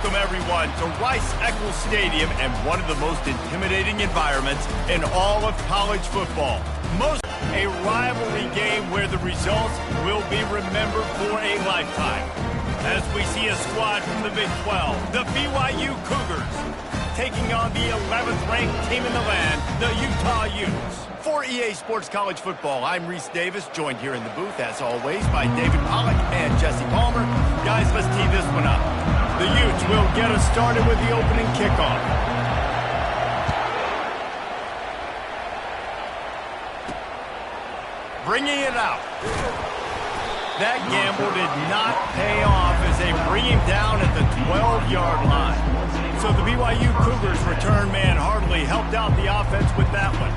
Welcome, everyone, to Rice-Eccles Stadium and one of the most intimidating environments in all of college football. A rivalry game where the results will be remembered for a lifetime. As we see a squad from the Big 12, the BYU Cougars, taking on the 11th-ranked team in the land, the Utah Utes. For EA Sports College Football, I'm Reese Davis, joined here in the booth, as always, by David Pollack and Jesse Palmer. Guys, let's tee this one up. The Utes will get us started with the opening kickoff. Bringing it out. That gamble did not pay off as they bring him down at the 12-yard line. So the BYU Cougars return man hardly helped out the offense with that one.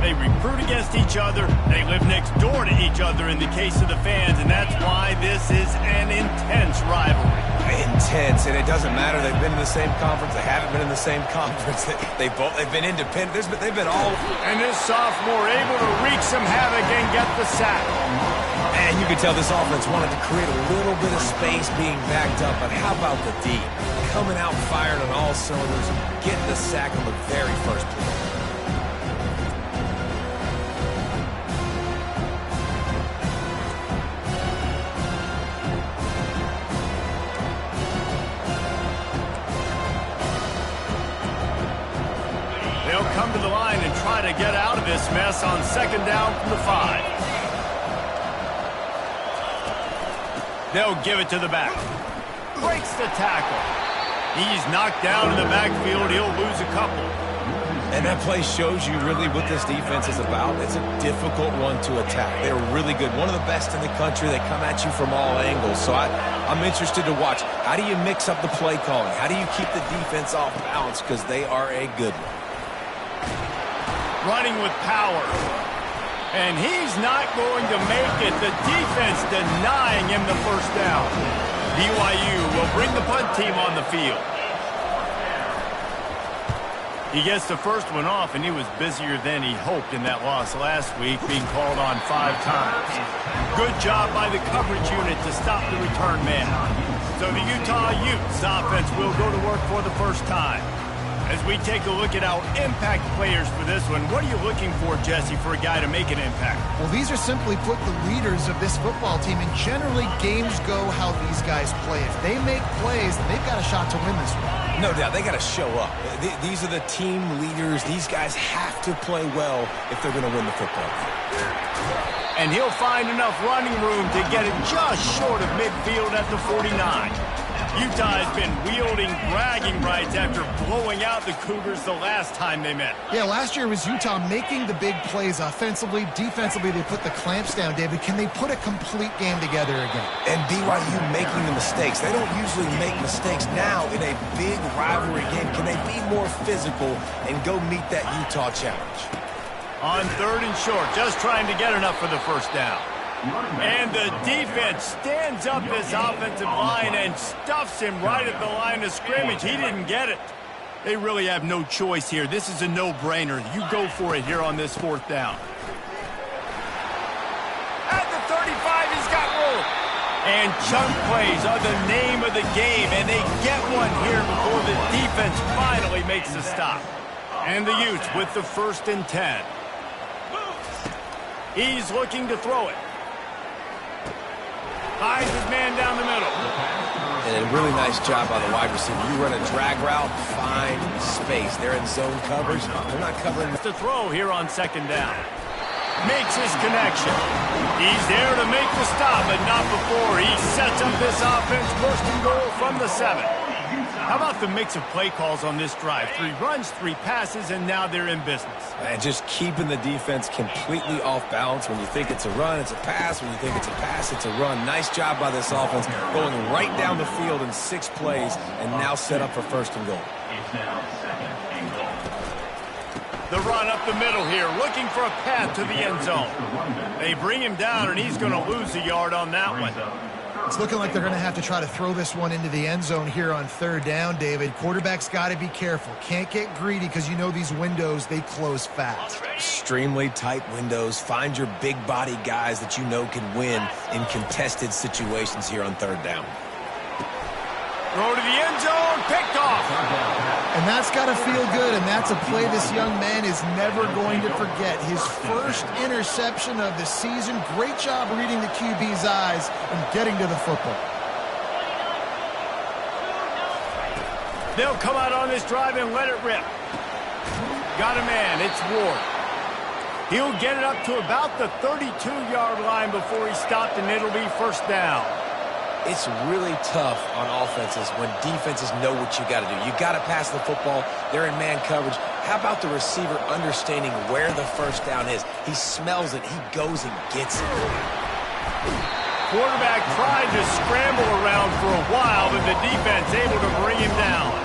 They recruit against each other. They live next door to each other in the case of the fans, and that's why this is an intense rivalry. Intense, and it doesn't matter. They've been in the same conference. They haven't been in the same conference. They've been independent. They've been all. And this sophomore able to wreak some havoc and get the sack. And you could tell this offense wanted to create a little bit of space being backed up, but how about the D? Coming out fired on all cylinders, getting the sack on the very first play. They'll come to the line and try to get out of this mess on second down from the 5. They'll give it to the back. Breaks the tackle. He's knocked down in the backfield. He'll lose a couple. And that play shows you really what this defense is about. It's a difficult one to attack. They're really good. One of the best in the country. They come at you from all angles. So I'm interested to watch. How do you mix up the play calling? How do you keep the defense off balance? Because they are a good one. Running with power. And he's not going to make it. The defense denying him the first down. BYU will bring the punt team on the field. He gets the first one off, and he was busier than he hoped in that loss last week, being called on 5 times. Good job by the coverage unit to stop the return man. So the Utah Utes offense will go to work for the first time. As we take a look at our impact players for this one, what are you looking for, Jesse, for a guy to make an impact? Well, these are simply put the leaders of this football team, and generally games go how these guys play. If they make plays, then they've got a shot to win this one. No doubt. They got to show up. These are the team leaders. These guys have to play well if they're going to win the football game. And he'll find enough running room to get it just short of midfield at the 49. Utah has been wielding bragging rights after blowing out the Cougars the last time they met. Yeah, last year was Utah making the big plays offensively. Defensively, they put the clamps down, David. Can they put a complete game together again? And BYU making the mistakes. They don't usually make mistakes. Now, in a big rivalry game, can they be more physical and go meet that Utah challenge? On 3rd and short, just trying to get enough for the first down. And the defense stands up this offensive line and stuffs him right at the line of scrimmage. He didn't get it. They really have no choice here. This is a no-brainer. You go for it here on this 4th down. At the 35, he's got room. And chunk plays are the name of the game, and they get one here before the defense finally makes the stop. And the Utes with the 1st and 10. He's looking to throw it. Finds his man down the middle. And a really nice job by the wide receiver. You run a drag route, find space. They're in zone coverage. They're not covering. To throw here on 2nd down. Makes his connection. He's there to make the stop, but not before he sets up this offense. 1st and goal from the 7. How about the mix of play calls on this drive? 3 runs, 3 passes, and now they're in business. And just keeping the defense completely off balance. When you think it's a run, it's a pass. When you think it's a pass, it's a run. Nice job by this offense, going right down the field in 6 plays, and now set up for 1st and goal. The run up the middle here, looking for a path to the end zone. They bring him down, and he's going to lose a yard on that one. It's looking like they're going to have to try to throw this one into the end zone here on 3rd down, David. Quarterback's got to be careful. Can't get greedy because you know these windows, they close fast. Extremely tight windows. Find your big body guys that you know can win in contested situations here on 3rd down. Throw to the end zone, picked off. And that's got to feel good, and that's a play this young man is never going to forget. His first interception of the season. Great job reading the QB's eyes and getting to the football. They'll come out on this drive and let it rip. Got a man, it's Ward. He'll get it up to about the 32-yard line before he stopped, and it'll be first down. It's really tough on offenses when defenses know what you got to do. You got to pass the football. They're in man coverage. How about the receiver understanding where the first down is? He smells it. He goes and gets it. Quarterback tried to scramble around for a while, but the defense able to bring him down.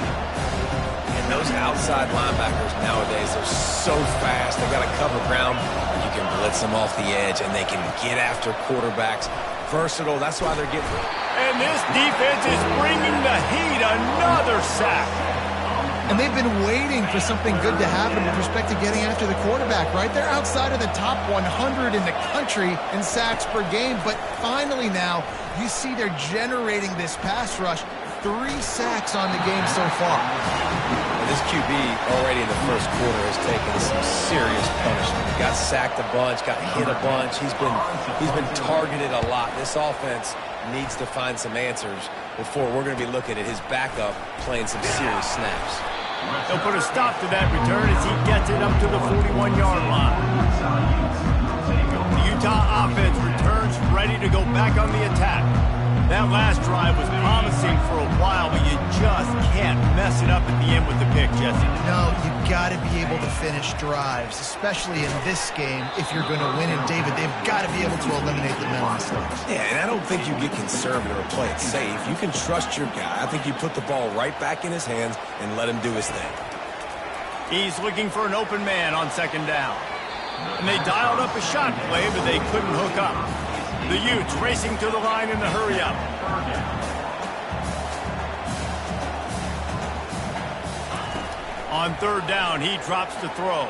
And those outside linebackers nowadays, they're so fast. They got to cover ground. You can blitz them off the edge, and they can get after quarterbacks. Versatile. That's why they're getting it. And this defense is bringing the heat. Another sack. And they've been waiting for something good to happen with respect to getting after the quarterback, right? They're outside of the top 100 in the country in sacks per game, but finally now you see they're generating this pass rush. 3 sacks on the game so far. And this QB already in the first quarter has taken some serious punishment. Got sacked a bunch, got hit a bunch. He's been targeted a lot. This offense needs to find some answers before we're going to be looking at his backup playing some serious snaps. They'll put a stop to that return as he gets it up to the 41-yard line. The Utah offense returns ready to go back on the attack. That last drive was promising for a while, but you just can't mess it up at the end with the pick, Jesse. No, you've got to be able to finish drives, especially in this game if you're going to win. And, David, they've got to be able to eliminate the mental mistakes. Yeah, and I don't think you get conservative or play it safe. You can trust your guy. I think you put the ball right back in his hands and let him do his thing. He's looking for an open man on second down. And they dialed up a shot play, but they couldn't hook up. The Utes racing to the line in the hurry-up. On third down, he drops to throw.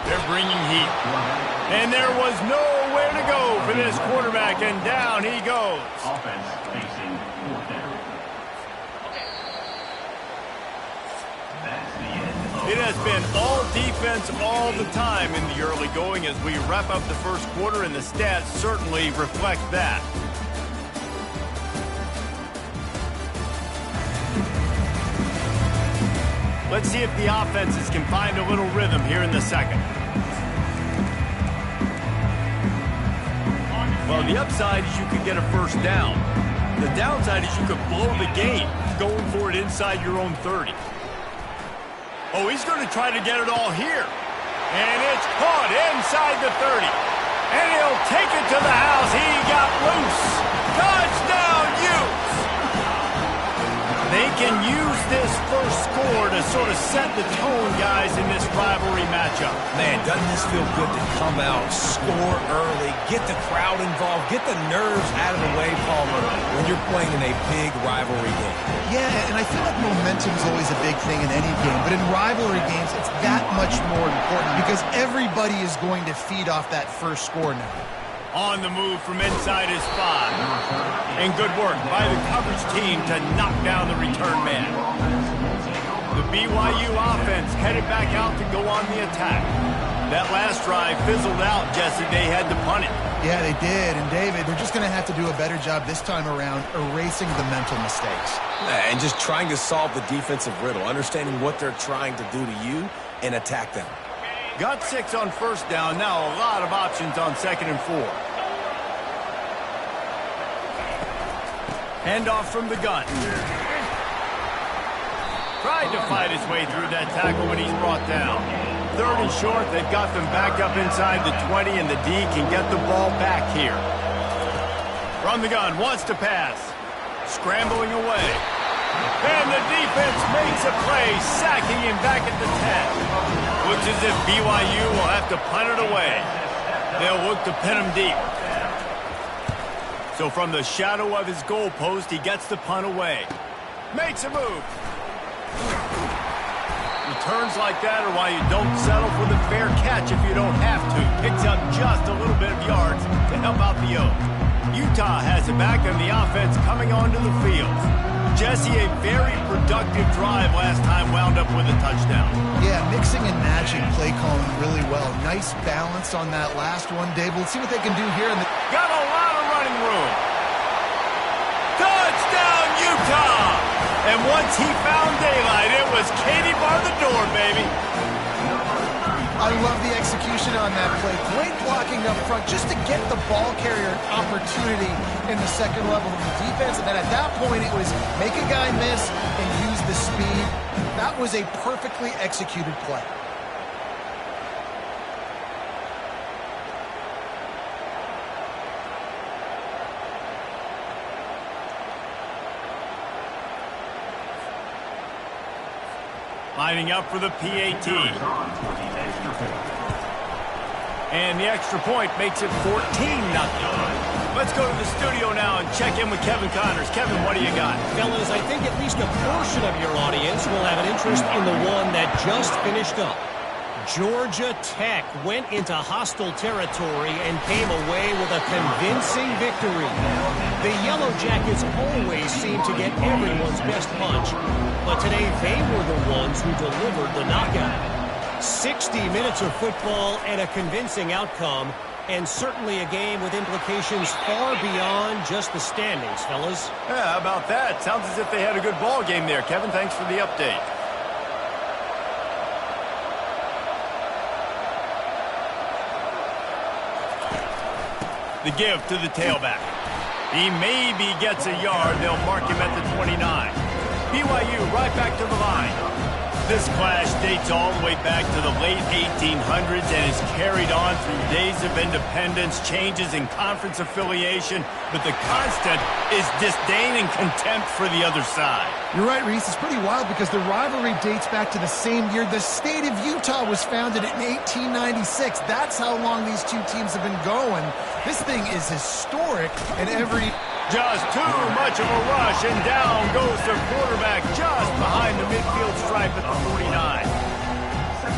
They're bringing heat. And there was nowhere to go for this quarterback, and down he goes. Offense facing fourth down. That's the end. It has been all defense all the time in the early going as we wrap up the first quarter, and the stats certainly reflect that. Let's see if the offenses can find a little rhythm here in the second. Well, the upside is you could get a first down. The downside is you could blow the game going for it inside your own 30. Oh, he's going to try to get it all here. And it's caught inside the 30. And he'll take it to the house. He got loose. Touchdown, Utes! They can use this first score to sort of set the tone, guys, in this rivalry matchup. Man, doesn't this feel good to come out, score early, get the crowd involved, get the nerves out of the way, Palmer, when you're playing in a big rivalry game? Yeah, and I feel like momentum is always a big thing in any game, but in rivalry games, it's that much more important because everybody is going to feed off that first score now. On the move from inside his 5. And good work by the coverage team to knock down the return man. The BYU offense headed back out to go on the attack. That last drive fizzled out, Jesse. They had to punt it. Yeah, they did. And, David, they're just going to have to do a better job this time around erasing the mental mistakes. And just trying to solve the defensive riddle, understanding what they're trying to do to you and attack them. Got 6 on first down. Now a lot of options on second and 4. Handoff from the gun. Tried to fight his way through that tackle when he's brought down. Third and short, they've got them back up inside the 20, and the D can get the ball back here. From the gun, wants to pass. Scrambling away. And the defense makes a play, sacking him back at the 10. Looks as if BYU will have to punt it away. They'll look to pin him deep. So from the shadow of his goalpost, he gets the punt away. Makes a move. Returns like that are why you don't settle for the fair catch if you don't have to. Picks up just a little bit of yards to help out the Oaks. Utah has it back and the offense coming onto the field. Jesse, a very productive drive last time wound up with a touchdown. Yeah, mixing and matching play calling really well. Nice balance on that last one, Dave. We'll see what they can do here. Got a lot of running room. Touchdown, Utah! And once he found daylight, it was Katie bar the door, baby. I love the execution on that play. Great blocking up front just to get the ball carrier an opportunity in the second level of the defense. And then at that point, it was make a guy miss and use the speed. That was a perfectly executed play. Lining up for the PAT. And the extra point makes it 14-0. Let's go to the studio now and check in with Kevin Connors. Kevin, what do you got? Fellas, I think at least a portion of your audience will have an interest in the one that just finished up. Georgia Tech went into hostile territory and came away with a convincing victory. The Yellow Jackets always seem to get everyone's best punch, but today they were the ones who delivered the knockout. 60 minutes of football and a convincing outcome, and certainly a game with implications far beyond just the standings, fellas. Yeah, how about that? Sounds as if they had a good ball game there. Kevin, thanks for the update. The give to the tailback. He maybe gets a yard. They'll mark him at the 29. BYU right back to the line. This clash dates all the way back to the late 1800s and is carried on through days of independence, changes in conference affiliation, but the constant is disdain and contempt for the other side. You're right, Reese. It's pretty wild because the rivalry dates back to the same year the state of Utah was founded in 1896. That's how long these two teams have been going. This thing is historic, and every... Just too much of a rush, and down goes the quarterback just behind the midfield stripe at the 49.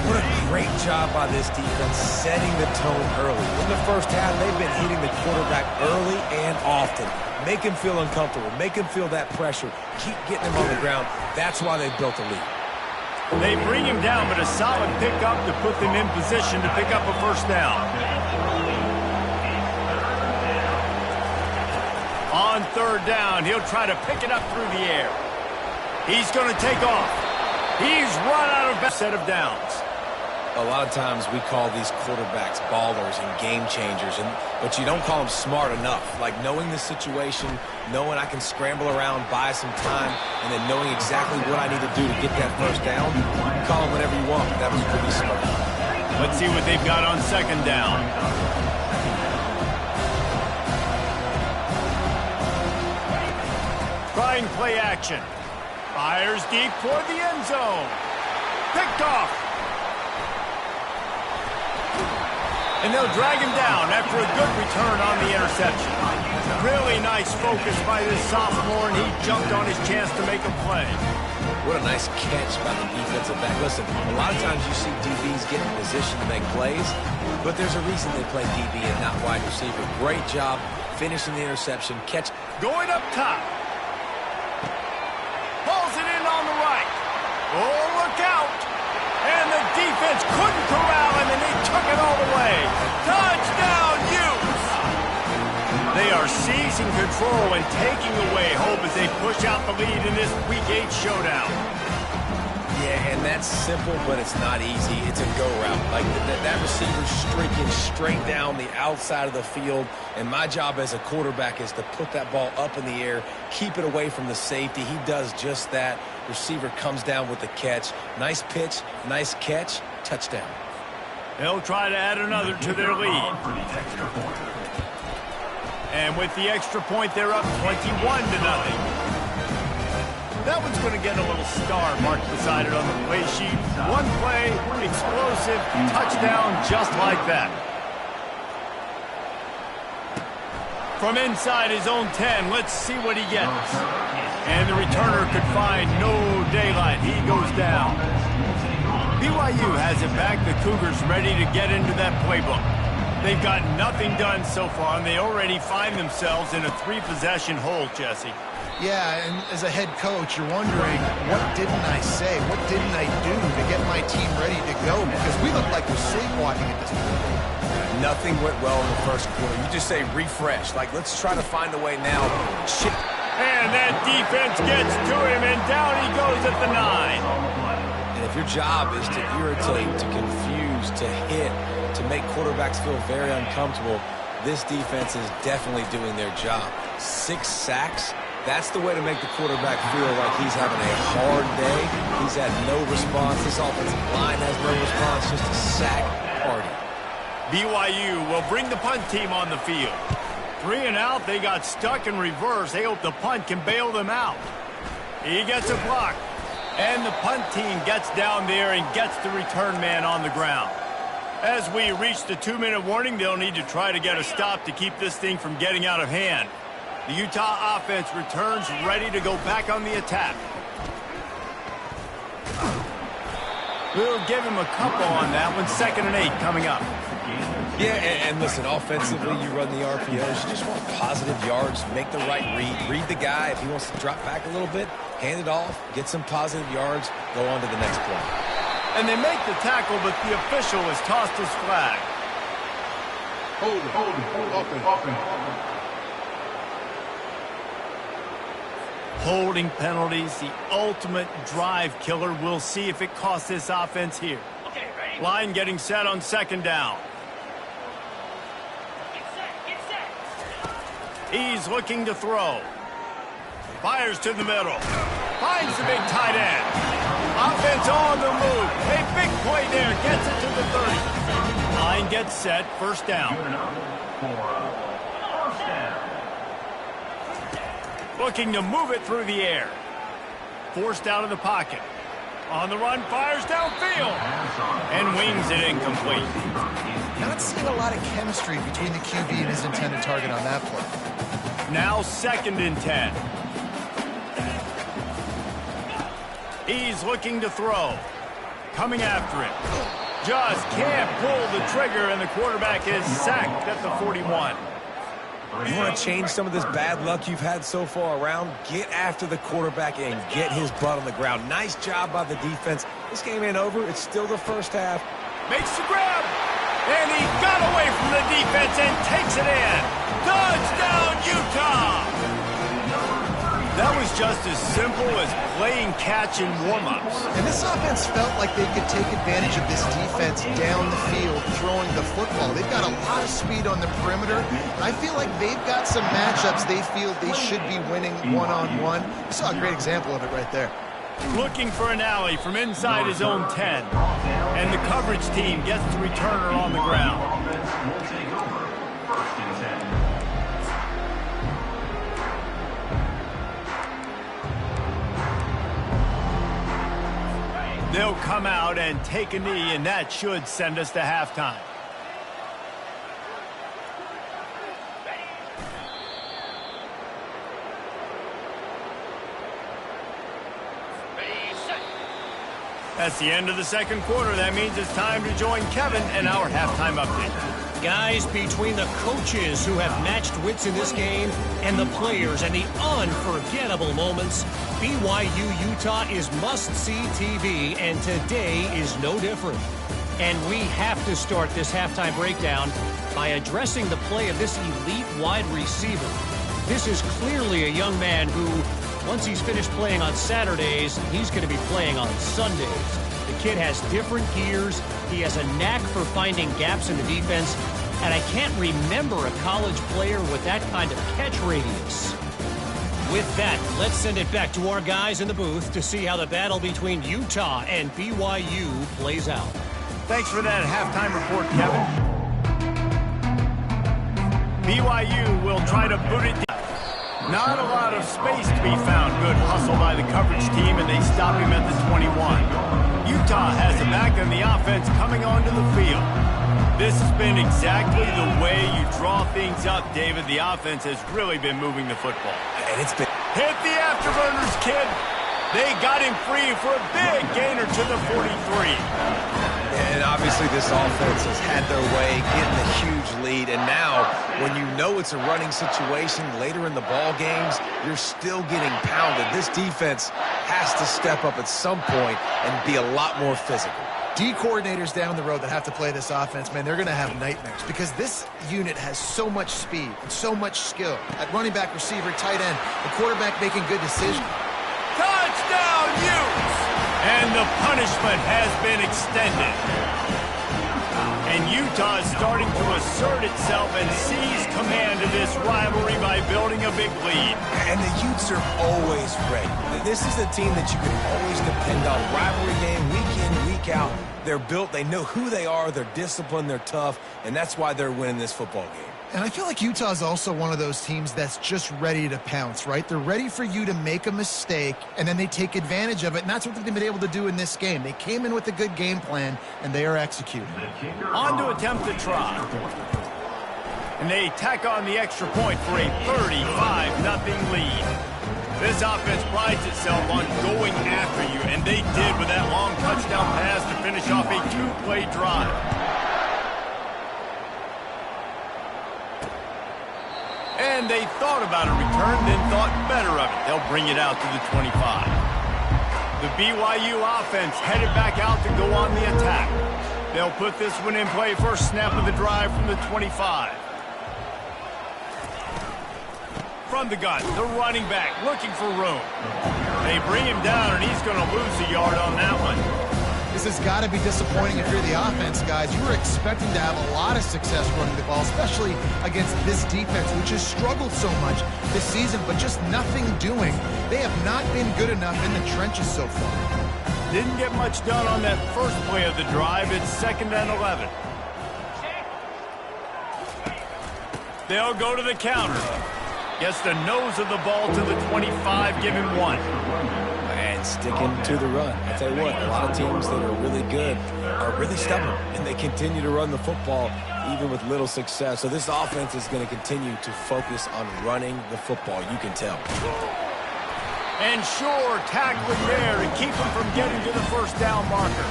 What a great job by this defense setting the tone early. In the first half, they've been hitting the quarterback early and often. Make him feel uncomfortable. Make him feel that pressure. Keep getting him on the ground. That's why they've built a lead. They bring him down, but a solid pickup to put them in position to pick up a first down. On third down, he'll try to pick it up through the air. He's going to take off. He's run out of a set of downs. A lot of times we call these quarterbacks ballers and game changers, but you don't call them smart enough. Like knowing the situation, knowing I can scramble around, buy some time, and then knowing exactly what I need to do to get that first down. Call them whatever you want, but that was pretty smart. Let's see what they've got on second down. Trying play action. Fires deep toward the end zone. Picked off. And they'll drag him down after a good return on the interception. Really nice focus by this sophomore, and he jumped on his chance to make a play. What a nice catch by the defensive back. Listen, a lot of times you see DBs get in position to make plays, but there's a reason they play DB and not wide receiver. Great job finishing the interception. Catch. Going up top. Pulls it in on the right. Oh, look out. And the defense couldn't corral him, and they took it all the way. Touchdown, Utes! They are seizing control and taking away hope as they push out the lead in this Week 8 showdown. Yeah, and that's simple, but it's not easy. It's a go route. Like that receiver's streaking straight down the outside of the field, and my job as a quarterback is to put that ball up in the air, keep it away from the safety. He does just that. Receiver comes down with the catch. Nice pitch, nice catch, touchdown. They'll try to add another to their lead. And with the extra point, they're up 21-0. That one's going to get a little star marked beside it on the play sheet. One play, explosive, touchdown, just like that. From inside his own 10, let's see what he gets. And the returner could find no daylight. He goes down. BYU has it back. The Cougars ready to get into that playbook. They've got nothing done so far, and they already find themselves in a 3-possession hole, Jesse. Yeah, and as a head coach, you're wondering, what didn't I say? What didn't I do to get my team ready to go? Because we look like we're sleepwalking at this point. Nothing went well in the first quarter. You just say refresh. Like, let's try to find a way now. And that defense gets to him, and down he goes at the 9. And if your job is to irritate, to confuse, to hit, to make quarterbacks feel very uncomfortable, this defense is definitely doing their job. 6 sacks, that's the way to make the quarterback feel like he's having a hard day. He's had no response. This offensive line has no response, just a sack party. BYU will bring the punt team on the field. 3 and out, they got stuck in reverse. They hope the punt can bail them out. He gets a block. And the punt team gets down there and gets the return man on the ground. As we reach the 2-minute warning, they'll need to try to get a stop to keep this thing from getting out of hand. The Utah offense returns ready to go back on the attack. We'll give him a couple on that one. 2nd and 8 coming up. Yeah, and listen, offensively, you run the RPOs. You just want positive yards, make the right read the guy. If he wants to drop back a little bit, hand it off, get some positive yards, go on to the next play. And they make the tackle, but the official has tossed his flag. Holding penalties, the ultimate drive killer. We'll see if it costs this offense here. Line getting set on 2nd down. He's looking to throw. Fires to the middle. Finds the big tight end. Offense on the move. A big play there. Gets it to the 30. Line gets set. 1st down. Looking to move it through the air. Forced out of the pocket. On the run, fires downfield. And wings it incomplete. Not seeing a lot of chemistry between the QB and his intended target on that play. Now 2nd and 10. He's looking to throw. Coming after it. Just can't pull the trigger, and the quarterback is sacked at the 41. You want to change some of this bad luck you've had so far around? Get after the quarterback and get his butt on the ground. Nice job by the defense. This game ain't over. It's still the first half. Makes the grab. And he got away from the defense and takes it in. Touchdown, Utah! That was just as simple as playing catch in warm-ups. And this offense felt like they could take advantage of this defense down the field, throwing the football. They've got a lot of speed on the perimeter. I feel like they've got some matchups they feel they should be winning one-on-one. You saw a great example of it right there. Looking for an alley from inside his own 10. And the coverage team gets the returner on the ground. They'll come out and take a knee, and that should send us to halftime. That's the end of the 2nd quarter. That means it's time to join Kevin and our halftime update. Guys, between the coaches who have matched wits in this game and the players and the unforgettable moments, BYU Utah is must-see TV, and today is no different. And we have to start this halftime breakdown by addressing the play of this elite wide receiver. This is clearly a young man who, once he's finished playing on Saturdays, he's going to be playing on Sundays. The kid has different gears. He has a knack for finding gaps in the defense. And I can't remember a college player with that kind of catch radius. With that, let's send it back to our guys in the booth to see how the battle between Utah and BYU plays out. Thanks for that halftime report, Kevin. BYU will try to boot it down. Not a lot of space to be found. Good hustle by the coverage team, and they stop him at the 21. Utah has it back, and the offense coming onto the field. This has been exactly the way you draw things up, David. The offense has really been moving the football. And it's been... Hit the afterburners, kid. They got him free for a big gainer to the 43. And Obviously, this offense has had their way, getting a huge lead, and now when you know it's a running situation later in the ball games, you're still getting pounded. This defense has to step up at some point and be a lot more physical. D coordinators down the road that have to play this offense, man, they're going to have nightmares because this unit has so much speed and so much skill. At running back, receiver, tight end, the quarterback making good decisions. Touchdown, Utes! And the punishment has been extended. And Utah is starting to assert itself and seize command of this rivalry by building a big lead. And the Utes are always ready. This is a team that you can always depend on. Rivalry game, week in, week out. They're built, they know who they are, they're disciplined, they're tough, and that's why they're winning this football game. And I feel like Utah is also one of those teams that's just ready to pounce, right? They're ready for you to make a mistake, and then they take advantage of it, and that's what they've been able to do in this game. They came in with a good game plan, and they are executing. On to attempt the try. And they tack on the extra point for a 35-0 lead. This offense prides itself on going after you, and they did with that long touchdown pass to finish off a two-play drive. And they thought about a return, then thought better of it. They'll bring it out to the 25. The BYU offense headed back out to go on the attack. They'll put this one in play first snap of the drive from the 25. From the gun, the running back looking for room. They bring him down, and he's going to lose a yard on that one. This has got to be disappointing if you're the offense, guys. You were expecting to have a lot of success running the ball, especially against this defense, which has struggled so much this season, but just nothing doing. They have not been good enough in the trenches so far. Didn't get much done on that first play of the drive. It's 2nd and 11. They'll go to the counter. Gets the nose of the ball to the 25, give him 1. And sticking to the run. I tell you what, a lot of teams that are really good are really stubborn, and they continue to run the football even with little success. So this offense is going to continue to focus on running the football. You can tell. And sure, tackling there to keep him from getting to the first down marker.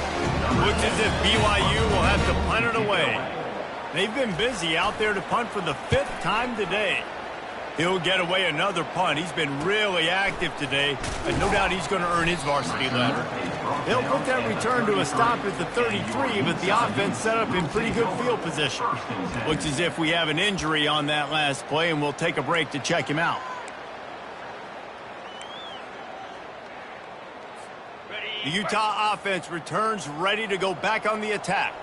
Looks as if BYU will have to punt it away. They've been busy out there to punt for the 5th time today. He'll get away another punt. He's been really active today, and no doubt he's going to earn his varsity letter. They'll put that return to a stop at the 33, but the offense set up in pretty good field position. Looks as if we have an injury on that last play, and we'll take a break to check him out. The Utah offense returns ready to go back on the attack.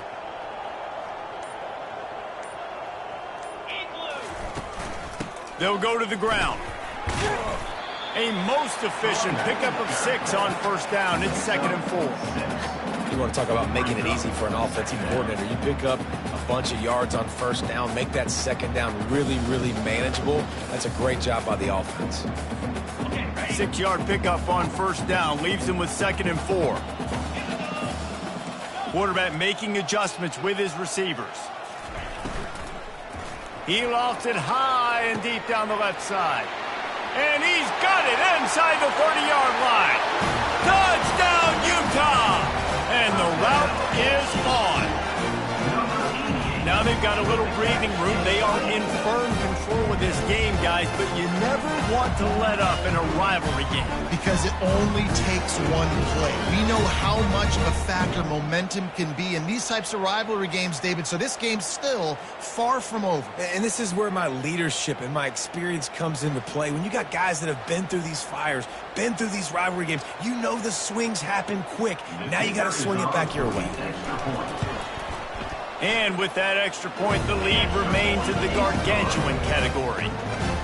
They'll go to the ground. A most efficient pickup of 6 on first down. It's 2nd and 4. You want to talk about making it easy for an offensive coordinator. You pick up a bunch of yards on first down, make that 2nd down really, really manageable. That's a great job by the offense. 6-yard pickup on first down leaves him with 2nd and 4. Quarterback making adjustments with his receivers. He lofts it high and deep down the left side. And he's got it inside the 30-yard line. Touchdown, Utah! And the route is on. Now they've got a little breathing room. They are in firm control of this game, guys, but you never want to let up in a rivalry game. Because it only takes one play. We know how much of a factor momentum can be in these types of rivalry games, David, so this game's still far from over. And this is where my leadership and my experience comes into play. When you got guys that have been through these fires, been through these rivalry games, you know the swings happen quick. Now you got to swing it back your way. And with that extra point, the lead remains in the gargantuan category.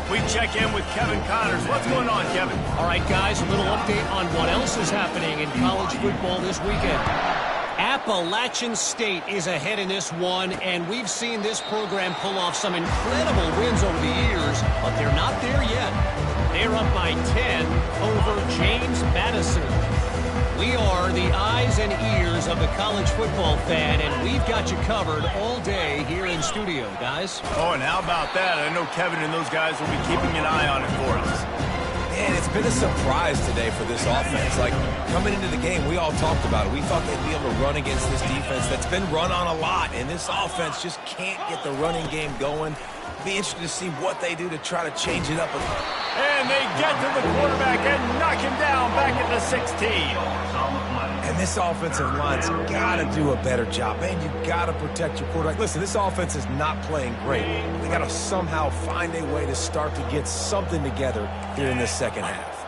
We check in with Kevin Connors. What's going on, Kevin? All right, guys, a little update on what else is happening in college football this weekend. Appalachian State is ahead in this one, and we've seen this program pull off some incredible wins over the years, but they're not there yet. They're up by 10 over James Madison. We are the eyes and ears of the college football fan, and we've got you covered all day here in studio, guys. Oh, and how about that? I know Kevin and those guys will be keeping an eye on it for us. And it's been a surprise today for this offense. Like, coming into the game, we all talked about it. We thought they'd be able to run against this defense that's been run on a lot, and this offense just can't get the running game going. Be interested to see what they do to try to change it up. And they get to the quarterback and knock him down back at the 16. And this offensive line's got to do a better job. Man, you got to protect your quarterback. Listen, this offense is not playing great. They got to somehow find a way to start to get something together here in this second half.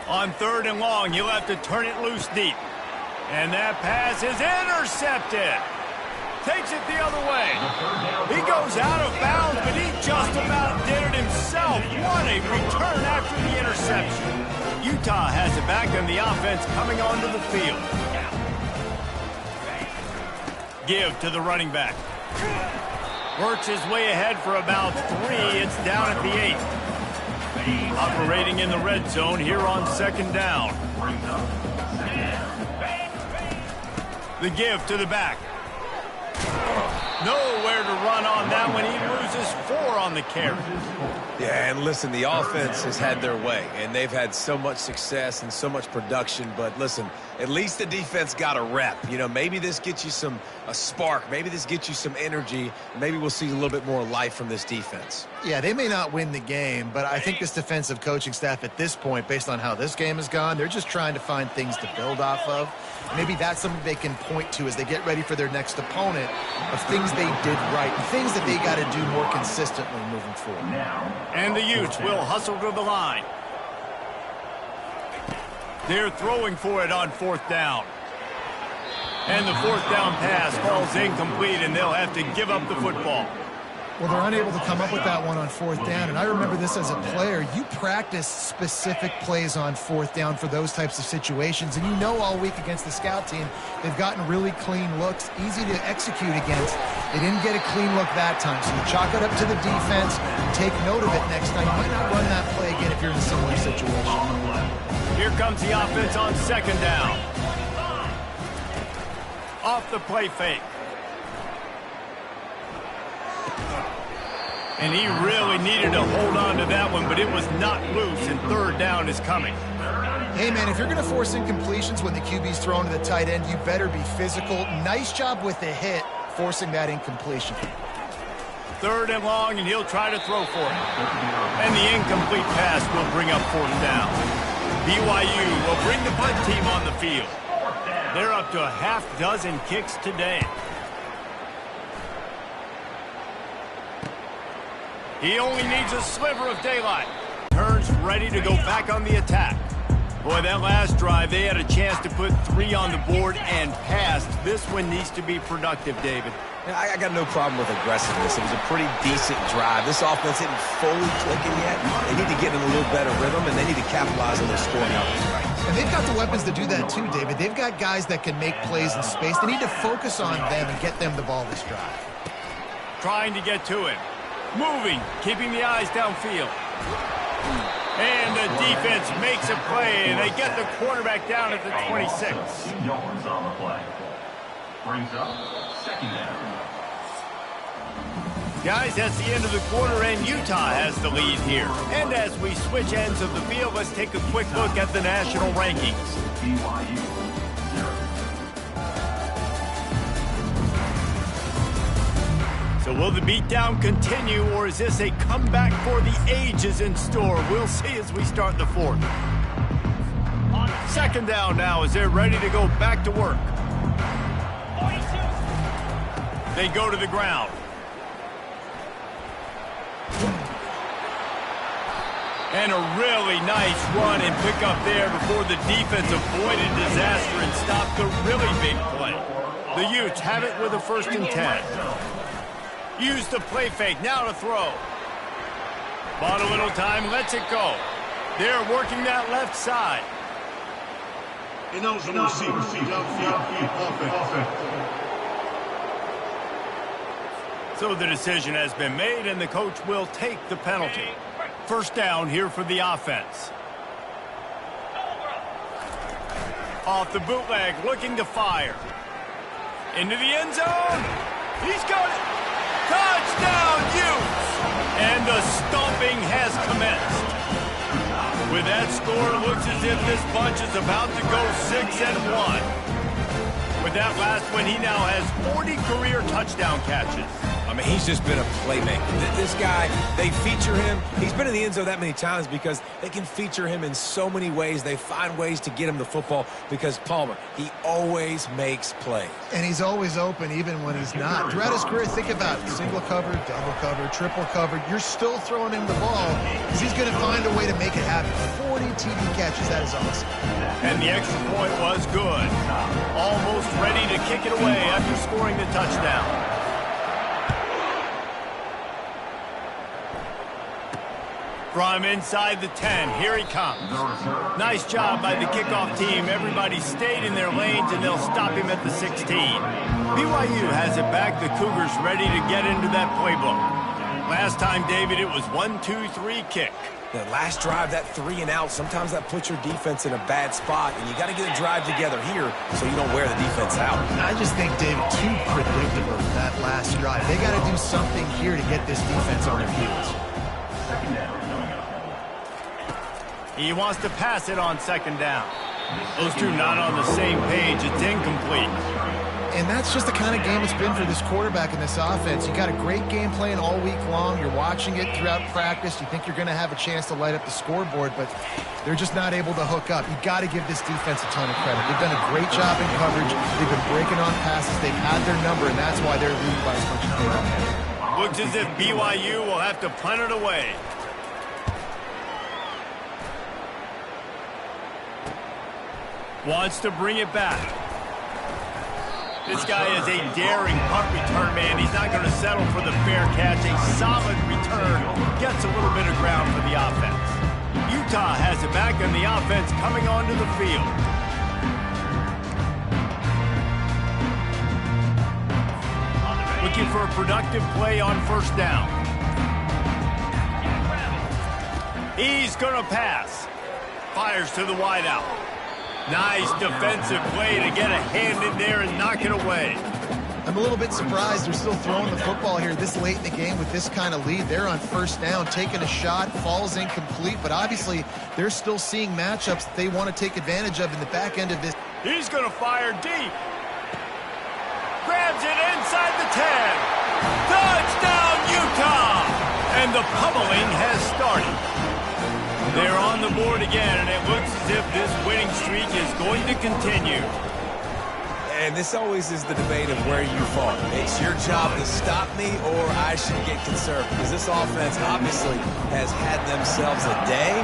On 3rd and long, he'll have to turn it loose deep. And that pass is intercepted. Takes it the other way. He goes out of bounds, but he just about did it himself. What a return after the interception. Utah has it back on the offense coming onto the field. Give to the running back. Works his way ahead for about 3. It's down at the 8. Operating in the red zone here on 2nd down. The give to the back. Nowhere to run on that one. He loses 4 on the carry. Yeah, and listen, the offense has had their way, and they've had so much success and so much production. But listen, at least the defense got a rep. You know, maybe this gets you a spark. Maybe this gets you some energy. Maybe we'll see a little bit more life from this defense. Yeah, they may not win the game, but I think this defensive coaching staff at this point, based on how this game has gone, they're just trying to find things to build off of. Maybe that's something they can point to as they get ready for their next opponent of things they did right, things that they got to do more consistently moving forward. And the Utes will hustle to the line. They're throwing for it on 4th down. And the 4th down pass falls incomplete, and they'll have to give up the football. Well, they're unable to come up with that one on 4th down, and I remember this as a player. You practice specific plays on 4th down for those types of situations, and you know all week against the scout team, they've gotten really clean looks, easy to execute against. They didn't get a clean look that time, so you chalk it up to the defense, take note of it next time. You might not run that play again if you're in a similar situation. Here comes the offense on 2nd down. Off the play fake. And he really needed to hold on to that one, but it was not loose, and 3rd down is coming. Hey, man, if you're going to force incompletions when the QB's thrown to the tight end, you better be physical. Nice job with the hit, forcing that incompletion. 3rd and long, and he'll try to throw for it. And the incomplete pass will bring up 4th down. BYU will bring the punt team on the field. They're up to a half-dozen kicks today. He only needs a sliver of daylight. Turns ready to go back on the attack. Boy, that last drive, they had a chance to put 3 on the board and passed. This one needs to be productive, David. I got no problem with aggressiveness. It was a pretty decent drive. This offense isn't fully clicking yet. They need to get in a little better rhythm, and they need to capitalize on their scoring opportunities. And they've got the weapons to do that too, David. They've got guys that can make plays in space. They need to focus on them and get them the ball this drive. Trying to get to him. Moving, keeping the eyes downfield. And the defense makes a play, and they get the quarterback down at the 26. Yards on the play. Brings up 2nd down. Guys, that's the end of the quarter, and Utah has the lead here. And as we switch ends of the field, let's take a quick look at the national rankings. BYU. So will the beatdown continue, or is this a comeback for the ages in store? We'll see as we start the 4th. 2nd down now as they're ready to go back to work. They go to the ground. And a really nice run and pick up there before the defense avoided disaster and stopped the really big play. The Utes have it with a 1st and 10. Use the play fake, now to throw. Bought a little time, lets it go. They're working that left side. And those are the receivers. So the decision has been made, and the coach will take the penalty. 1st down here for the offense. Off the bootleg, looking to fire. Into the end zone. He's got it. Touchdown, Utes! And the stomping has commenced. With that score, it looks as if this bunch is about to go 6-1. With that last one, he now has 40 career touchdown catches. I mean, he's just been a playmaker. This guy, they feature him. He's been in the end zone that many times because they can feature him in so many ways. They find ways to get him the football because Palmer, he always makes plays. And he's always open even when he's not. Throughout his career, think about it. Single covered, double covered, triple covered. You're still throwing him the ball because he's going to find a way to make it happen. 40 TD catches. That is awesome. And the extra point was good. Almost ready to kick it away after scoring the touchdown. From inside the 10, here he comes. Nice job by the kickoff team. Everybody stayed in their lanes, and they'll stop him at the 16. BYU has it back. The Cougars ready to get into that playbook. Last time, David, it was 1-2-3 kick. The last drive, that 3 and out, sometimes that puts your defense in a bad spot, and you got to get a drive together here so you don't wear the defense out. I just think, David, too predictable that last drive. They got to do something here to get this defense on their heels. He wants to pass it on second down. Those two not on the same page. It's incomplete. And that's just the kind of game it's been for this quarterback in this offense. You got a great game plan all week long. You're watching it throughout practice. You think you're going to have a chance to light up the scoreboard, but they're just not able to hook up. You got to give this defense a ton of credit. They've done a great job in coverage. They've been breaking on passes. They've had their number, and that's why they're leading by as much as they are. Looks as if BYU will have to punt it away. Wants to bring it back. This guy is a daring punt return man. He's not going to settle for the fair catch. A solid return gets a little bit of ground for the offense. Utah has it back, and the offense coming onto the field. Looking for a productive play on first down. He's going to pass. Fires to the wideout. Nice defensive play to get a hand in there and knock it away. I'm a little bit surprised they're still throwing the football here this late in the game with this kind of lead. They're on first down, taking a shot, falls incomplete, but obviously they're still seeing matchups that they want to take advantage of in the back end of this. He's going to fire deep. Grabs it inside the 10. Touchdown, Utah! And the pummeling has started. They're on the board again, and it looks as if this winning streak is going to continue. And this always is the debate of where you fall. It's your job to stop me, or I should get concerned, because this offense obviously has had themselves a day,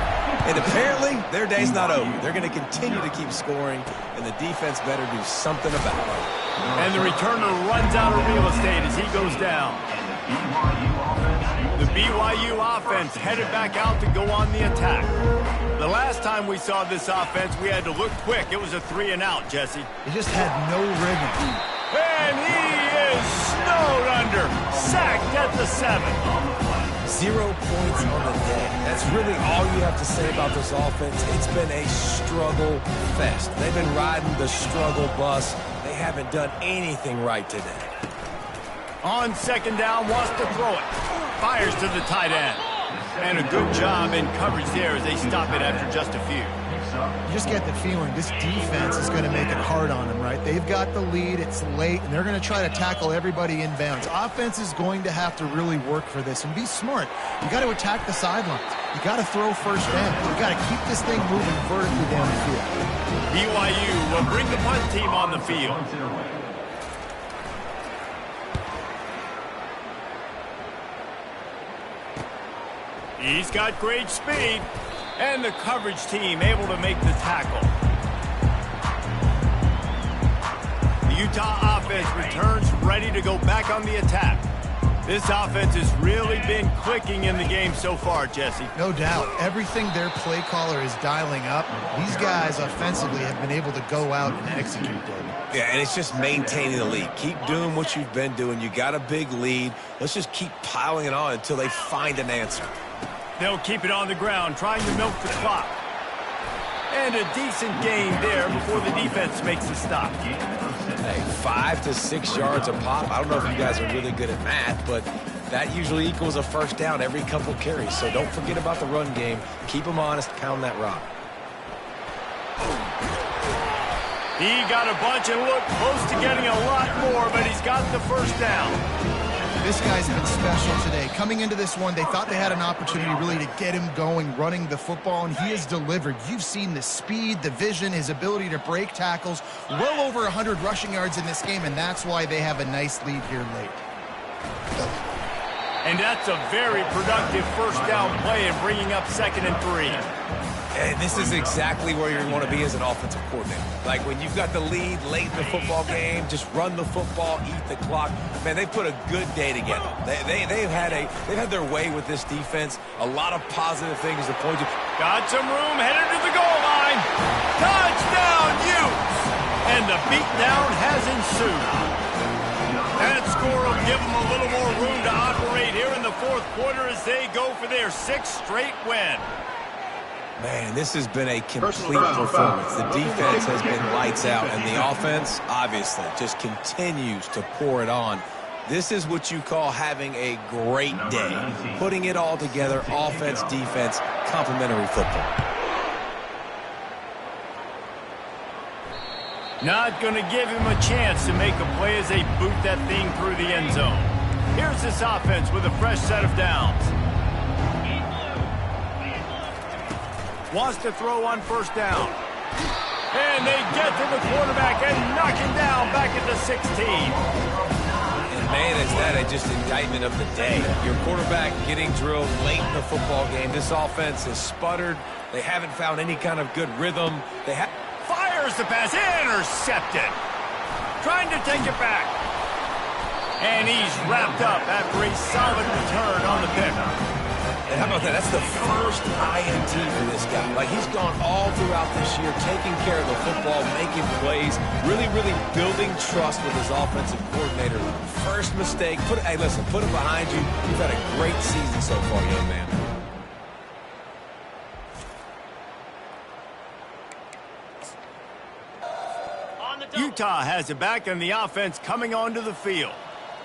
and apparently their day's not over. They're going to continue to keep scoring, and the defense better do something about it. And the returner runs out of real estate as he goes down. The BYU offense headed back out to go on the attack. The last time we saw this offense, we had to look quick. It was a 3 and out, Jesse. They just had no rhythm. And he is snowed under. Sacked at the 7. 0 points on the day. That's really all you have to say about this offense. It's been a struggle fest. They've been riding the struggle bus. They haven't done anything right today. On second down, wants to throw it. Fires to the tight end. And a good job in coverage there as they stop it after just a few. You just get the feeling this defense is going to make it hard on them, right? They've got the lead, it's late, and they're going to try to tackle everybody inbounds. Offense is going to have to really work for this and be smart. You got to attack the sidelines. You got to throw first down. You got to keep this thing moving vertically down the field. BYU will bring the punt team on the field. He's got great speed, and the coverage team able to make the tackle. The Utah offense returns ready to go back on the attack. This offense has really been clicking in the game so far, Jesse. No doubt. Everything their play caller is dialing up, these guys offensively have been able to go out and execute, David. Yeah, and it's just maintaining the lead. Keep doing what you've been doing. You got a big lead. Let's just keep piling it on until they find an answer. They'll keep it on the ground, trying to milk the clock. And a decent gain there before the defense makes the stop. Hey, 5 to 6 yards a pop. I don't know if you guys are really good at math, but that usually equals a first down every couple carries. So don't forget about the run game. Keep them honest, pound that rock. He got a bunch and looked close to getting a lot more, but he's got the first down. This guy's been special today. Coming into this one, they thought they had an opportunity really to get him going, running the football, and he has delivered. You've seen the speed, the vision, his ability to break tackles. Well over 100 rushing yards in this game, and that's why they have a nice lead here late. And that's a very productive first down play and bringing up 2nd and 3. And this is exactly where you want to be as an offensive coordinator. Like when you've got the lead late in the football game, just run the football, eat the clock. Man, they put a good day together. They've had their way with this defense. A lot of positive things to point to. Got some room, headed to the goal line. Touchdown, Utes! And the beatdown has ensued. That score will give them a little more room to operate here in the 4th quarter as they go for their 6th straight win. Man, this has been a complete performance. The defense has been lights out, and the offense, obviously, just continues to pour it on. This is what you call having a great day. Putting it all together, offense, defense, complementary football. Not going to give him a chance to make a play as they boot that thing through the end zone. Here's this offense with a fresh set of downs. Wants to throw on first down. And they get to the quarterback and knock him down back at the 16. And man, is that just indictment of the day. Your quarterback getting drilled late in the football game. This offense has sputtered. They haven't found any kind of good rhythm. Fires the pass, intercepted. Trying to take it back. And he's wrapped up after a solid return on the pick. And how about that? That's the first INT for this guy. Like, he's gone all throughout this year, taking care of the football, making plays, really, really building trust with his offensive coordinator. First mistake. Hey, listen, put it behind you. You've had a great season so far, young man. Utah has it back, and the offense coming onto the field.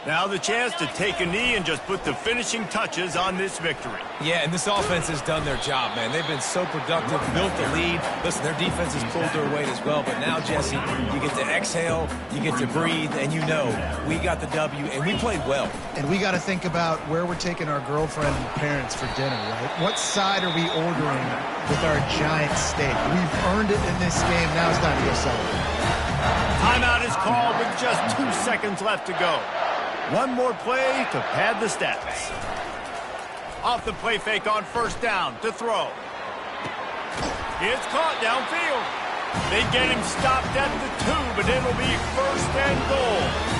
Now the chance to take a knee and just put the finishing touches on this victory. Yeah, and this offense has done their job, man. They've been so productive, built the lead. Listen, their defense has pulled their weight as well. But now, Jesse, you get to exhale, you get to breathe, and you know we got the W, and we played well. And we got to think about where we're taking our girlfriend and parents for dinner, right? What side are we ordering with our giant steak? We've earned it in this game. Now it's time to go celebrate. Timeout is called with just 2 seconds left to go. One more play to pad the stats. Off the play fake on first down to throw. It's caught downfield. They get him stopped at the 2, but it'll be 1st and goal.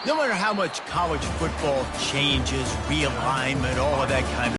No matter how much college football changes, realignment, all of that kind of